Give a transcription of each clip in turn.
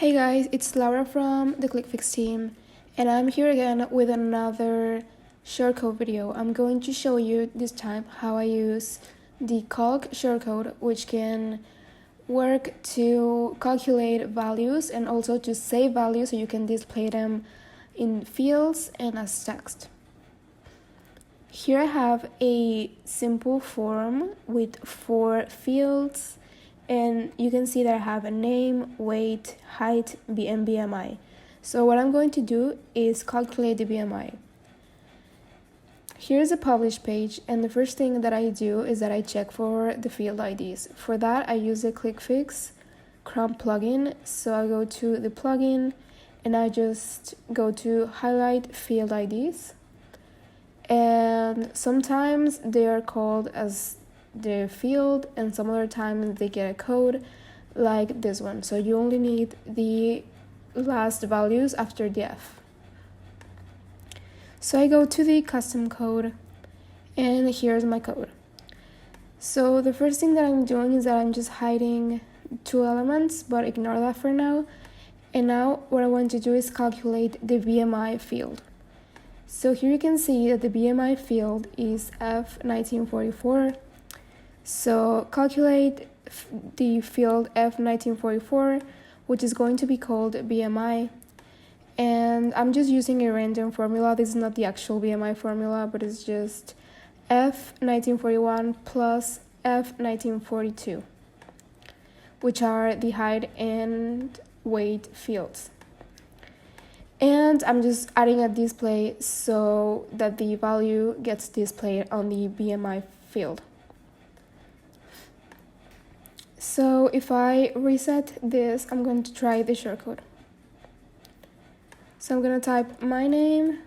Hey guys, it's Laura from the ClickFix team, and I'm here again with another shortcode video. I'm going to show you this time how I use the calc shortcode, which can work to calculate values and also to save values so you can display them in fields and as text. Here I have a simple form with 4 fields, and you can see that I have a name, weight, height, and BMI. So what I'm going to do is calculate the BMI. Here's a publish page, and the first thing that I do is that I check for the field IDs. For that, I use the ClickFix Chrome plugin. So I go to the plugin and I just go to highlight field IDs. And sometimes they are called as the field, and some other times they get a code like this one. So you only need the last values after the F. So I go to the custom code, and here's my code. So the first thing that I'm doing is that I'm just hiding 2 elements, but ignore that for now. And now what I want to do is calculate the BMI field. So here you can see that the BMI field is F1944. So calculate the field F1944, which is going to be called BMI. And I'm just using a random formula. This is not the actual BMI formula, but it's just F1941 plus F1942, which are the height and weight fields. And I'm just adding a display so that the value gets displayed on the BMI field. So if I reset this, I'm going to try the shortcode. So I'm going to type my name,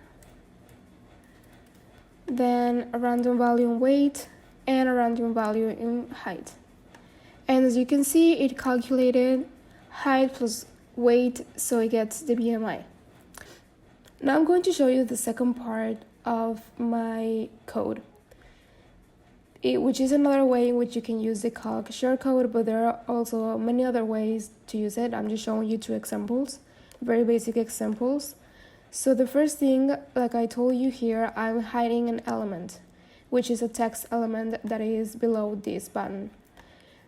then a random value in weight, and a random value in height. And as you can see, it calculated height plus weight, so it gets the BMI. Now I'm going to show you the second part of my code, which is another way in which you can use the calc shortcode, but there are also many other ways to use it. I'm just showing you 2 examples, very basic examples. So the first thing, like I told you here, I'm hiding an element, which is a text element that is below this button.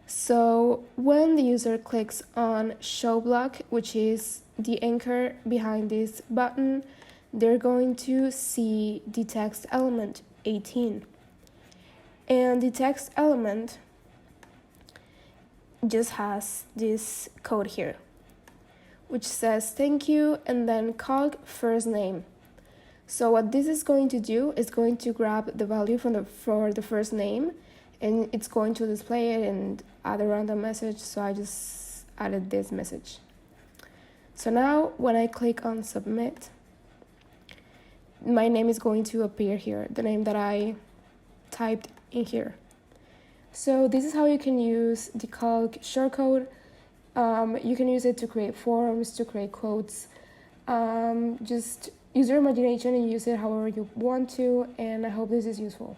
So when the user clicks on show block, which is the anchor behind this button, they're going to see the text element 18. And the text element just has this code here, which says thank you and then calc first name. So what this is going to do is going to grab the value for the first name, and it's going to display it and add a random message. So I just added this message. So now when I click on submit, my name is going to appear here, the name that I typed in here. So this is how you can use the calc shortcode. You can use it to create forms, to create quotes. Just use your imagination and use it however you want to, and I hope this is useful.